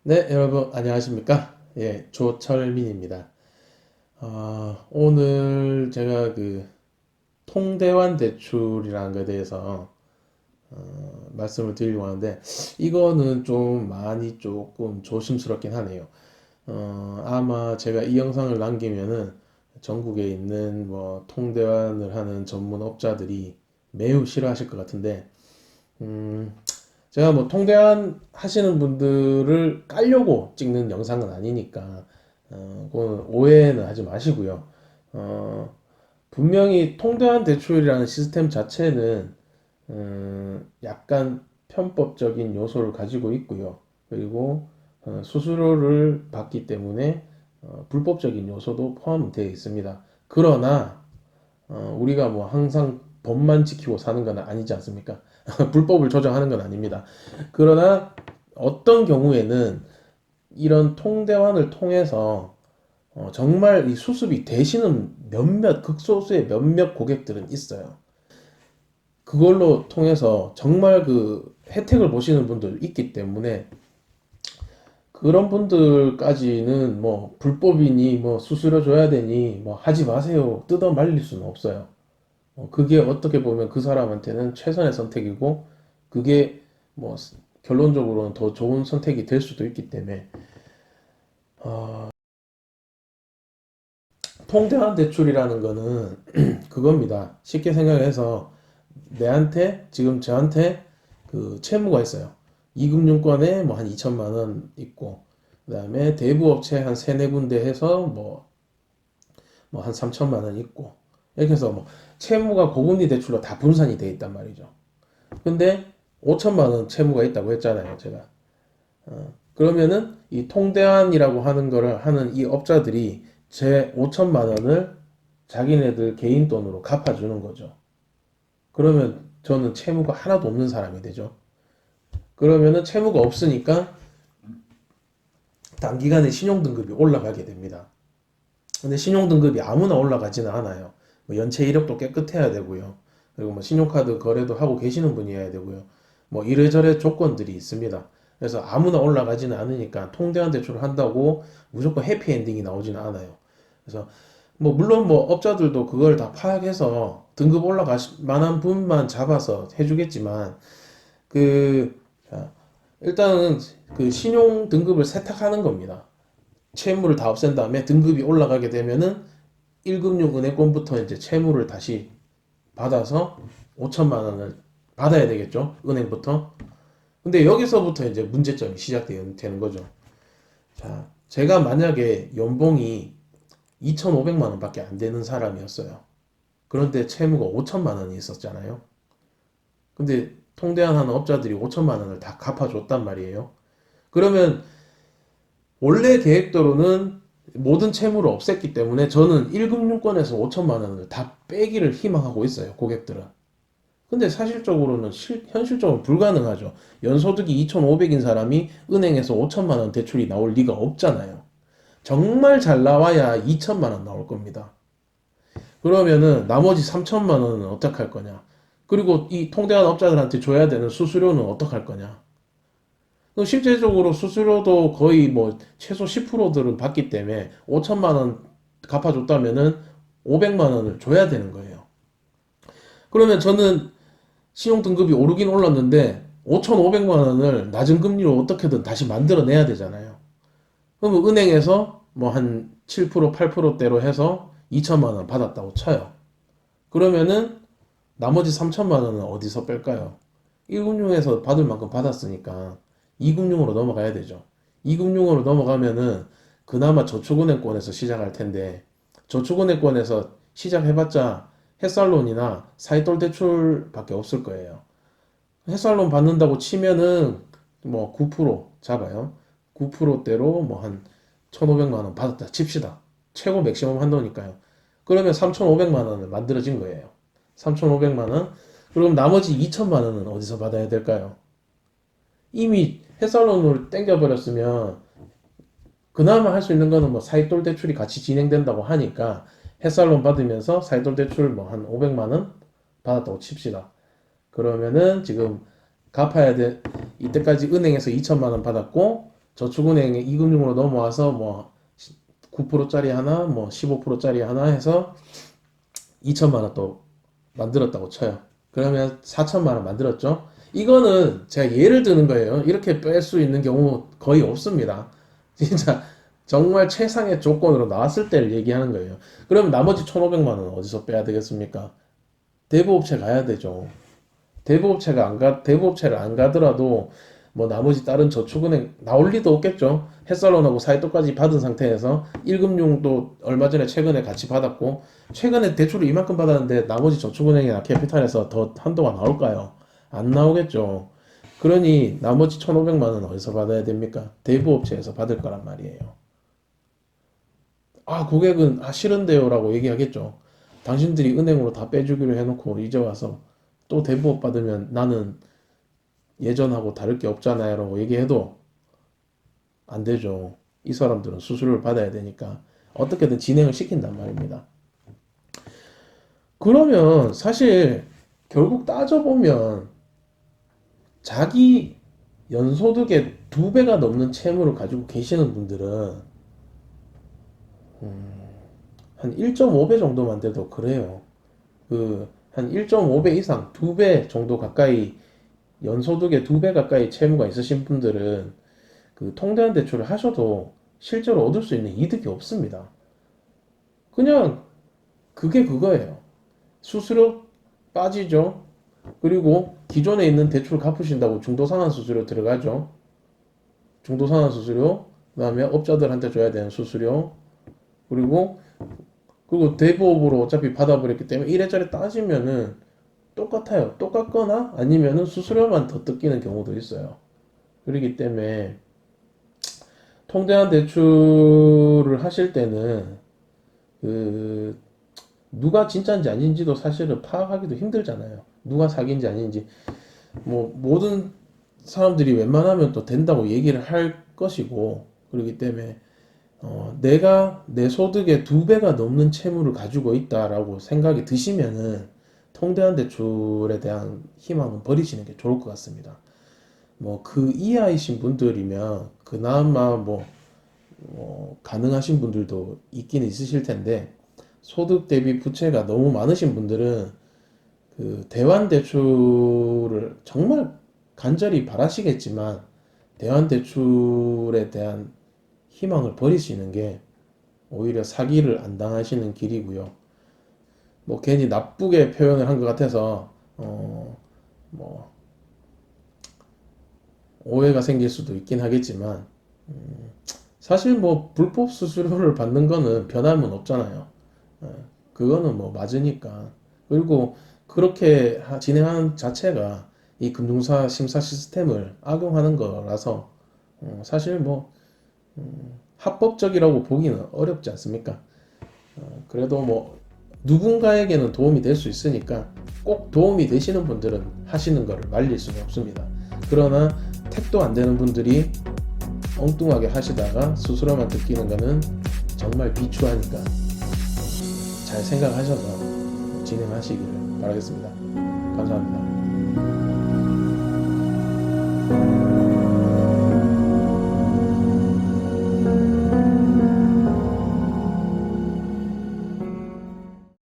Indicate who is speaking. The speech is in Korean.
Speaker 1: 네, 여러분 안녕하십니까? 예, 조철민입니다. 오늘 제가 그 통대환 대출이라는 것에 대해서 말씀을 드리려고 하는데 이거는 좀 많이 조금 조심스럽긴 하네요. 아마 제가 이 영상을 남기면은 전국에 있는 뭐 통대환을 하는 전문업자들이 매우 싫어하실 것 같은데 음, 제가 뭐 통대한 하시는 분들을 깔려고 찍는 영상은 아니니까 그건 오해는 하지 마시고요. 어, 분명히 통대한 대출이라는 시스템 자체는 약간 편법적인 요소를 가지고 있고요. 그리고 수수료를 받기 때문에 불법적인 요소도 포함되어 있습니다. 그러나 우리가 뭐 항상 법만 지키고 사는 건 아니지 않습니까? 불법을 조장하는 건 아닙니다. 그러나 어떤 경우에는 이런 통대환을 통해서 정말 이 수습이 되시는 몇몇 극소수의 몇몇 고객들은 있어요. 그걸로 통해서 정말 그 혜택을 보시는 분들 있기 때문에 그런 분들까지는 뭐 불법이니 뭐 수수료 줘야 되니 뭐 하지 마세요 뜯어 말릴 수는 없어요. 그게 어떻게 보면 그 사람한테는 최선의 선택이고 그게 뭐 결론적으로는 더 좋은 선택이 될 수도 있기 때문에 통대한 대출이라는 거는 그겁니다. 쉽게 생각해서 내한테 지금 저한테 그 채무가 있어요. 이금융권에 뭐 한 2천만 원 있고 그다음에 대부업체 한 세네 군데 해서 뭐 한 3천만 원 있고 이렇게 해서 뭐 채무가 고금리 대출로 다 분산이 돼 있단 말이죠. 근데 5천만 원 채무가 있다고 했잖아요, 제가. 그러면은 이 통대환이라고 하는 거를 하는 이 업자들이 제 5천만 원을 자기네들 개인 돈으로 갚아주는 거죠. 그러면 저는 채무가 하나도 없는 사람이 되죠. 그러면은 채무가 없으니까 단기간에 신용등급이 올라가게 됩니다. 근데 신용등급이 아무나 올라가지는 않아요. 뭐 연체 이력도 깨끗해야 되고요. 그리고 뭐 신용카드 거래도 하고 계시는 분이어야 되고요. 뭐 이래저래 조건들이 있습니다. 그래서 아무나 올라가지는 않으니까 통대한 대출을 한다고 무조건 해피엔딩이 나오지는 않아요. 그래서 뭐 물론 뭐 업자들도 그걸 다 파악해서 등급 올라갈 만한 분만 잡아서 해주겠지만 그 일단은 그 신용 등급을 세탁하는 겁니다. 채무를 다 없앤 다음에 등급이 올라가게 되면은 1금융 은행권부터 이제 채무를 다시 받아서 5천만 원을 받아야 되겠죠. 은행부터. 근데 여기서부터 이제 문제점이 시작되는 거죠. 자, 제가 만약에 연봉이 2,500만 원밖에 안 되는 사람이었어요. 그런데 채무가 5천만 원이 있었잖아요. 근데 통대한 하는 업자들이 5천만 원을 다 갚아줬단 말이에요. 그러면 원래 계획대로는 모든 채무를 없앴기 때문에 저는 1금융권에서 5천만 원을 다 빼기를 희망하고 있어요, 고객들은. 근데 사실적으로는 현실적으로 불가능하죠. 연소득이 2,500인 사람이 은행에서 5천만 원 대출이 나올 리가 없잖아요. 정말 잘 나와야 2천만 원 나올 겁니다. 그러면은 나머지 3천만 원은 어떡할 거냐? 그리고 이 통대한 업자들한테 줘야 되는 수수료는 어떡할 거냐? 실제적으로 수수료도 거의 뭐 최소 10%들은 받기 때문에 5천만 원 갚아줬다면은 500만 원을 줘야 되는 거예요. 그러면 저는 신용 등급이 오르긴 올랐는데 5,500만 원을 낮은 금리로 어떻게든 다시 만들어내야 되잖아요. 그러면 은행에서 뭐 한 7%, 8%대로 해서 2천만 원 받았다고 쳐요. 그러면은 나머지 3천만 원은 어디서 뺄까요? 1금융에서 받을 만큼 받았으니까 2금융으로 넘어가야 되죠. 2금융으로 넘어가면은 그나마 저축은행권에서 시작할 텐데 저축은행권에서 시작해봤자 햇살론이나 사이돌 대출밖에 없을 거예요. 햇살론 받는다고 치면은 뭐 9% 잡아요. 9%대로 뭐 한 1,500만 원 받았다 칩시다. 최고 맥시멈 한도니까요. 그러면 3,500만 원을 만들어진 거예요. 3,500만 원. 그럼 나머지 2천만 원은 어디서 받아야 될까요? 이미 햇살론을 땡겨버렸으면 그나마 할 수 있는 거는 뭐 사이돌 대출이 같이 진행된다고 하니까 햇살론 받으면서 사이돌 대출 뭐 한 500만 원 받았다고 칩시다. 그러면은 지금 갚아야 돼. 이때까지 은행에서 2천만 원 받았고 저축은행에 이금융으로 넘어와서 뭐 9%짜리 하나, 뭐 15%짜리 하나 해서 2천만 원 또 만들었다고 쳐요. 그러면 4천만 원 만들었죠. 이거는 제가 예를 드는 거예요. 이렇게 뺄 수 있는 경우 거의 없습니다. 진짜 정말 최상의 조건으로 나왔을 때를 얘기하는 거예요. 그럼 나머지 1,500만 원 어디서 빼야 되겠습니까? 대부업체 가야 되죠. 대부업체를 안 가더라도 뭐 나머지 다른 저축은행 나올 리도 없겠죠. 햇살론하고 사이토까지 받은 상태에서 1금융도 얼마 전에 최근에 같이 받았고 최근에 대출을 이만큼 받았는데 나머지 저축은행이나 캐피탈에서 더 한도가 나올까요? 안 나오겠죠. 그러니 나머지 1,500만 원 어디서 받아야 됩니까? 대부업체에서 받을 거란 말이에요. 아, 고객은 싫은데요라고 얘기하겠죠. 당신들이 은행으로 다 빼주기로 해놓고 이제 와서 또 대부업 받으면 나는 예전하고 다를 게 없잖아요 라고 얘기해도 안 되죠. 이 사람들은 수수료를 받아야 되니까 어떻게든 진행을 시킨단 말입니다. 그러면 사실 결국 따져보면 자기 연소득의 2배가 넘는 채무를 가지고 계시는 분들은 한 1.5배 정도만 돼도 그래요. 한 1.5배 이상, 2배 정도 가까이 연소득의 2배 가까이 채무가 있으신 분들은 통대한 대출을 하셔도 실제로 얻을 수 있는 이득이 없습니다. 그냥 그게 그거예요. 수수료 빠지죠. 그리고 기존에 있는 대출 갚으신다고 중도상환 수수료 들어가죠. 중도상환 수수료, 그다음에 업자들한테 줘야 되는 수수료, 그리고 대부업으로 어차피 받아버렸기 때문에 이래저래 따지면은 똑같아요. 똑같거나 아니면은 수수료만 더 뜯기는 경우도 있어요. 그렇기 때문에 통대한 대출을 하실 때는 그 누가 진짜인지 아닌지도 사실은 파악하기도 힘들잖아요. 누가 사기인지 아닌지 뭐 모든 사람들이 웬만하면 또 된다고 얘기를 할 것이고 그렇기 때문에 내가 내 소득의 2배가 넘는 채무를 가지고 있다라고 생각이 드시면은 통대한 대출에 대한 희망은 버리시는 게 좋을 것 같습니다. 뭐 그 이하이신 분들이면 그나마 가능하신 분들도 있긴 있으실 텐데 소득 대비 부채가 너무 많으신 분들은 대환 대출을 정말 간절히 바라시겠지만 대환 대출에 대한 희망을 버리시는 게 오히려 사기를 안 당하시는 길이고요. 뭐 괜히 나쁘게 표현을 한 것 같아서 뭐 오해가 생길 수도 있긴 하겠지만 사실 뭐 불법 수수료를 받는 거는 변함은 없잖아요. 그거는 뭐 맞으니까. 그리고 그렇게 진행하는 자체가 이 금융사 심사 시스템을 악용하는 거라서 사실 뭐 합법적이라고 보기는 어렵지 않습니까? 그래도 뭐 누군가에게는 도움이 될 수 있으니까 꼭 도움이 되시는 분들은 하시는 거를 말릴 수는 없습니다. 그러나 택도 안 되는 분들이 엉뚱하게 하시다가 수수료만 뜯기는 거는 정말 비추하니까 잘 생각하셔서 진행하시기를 바라겠습니다. 감사합니다.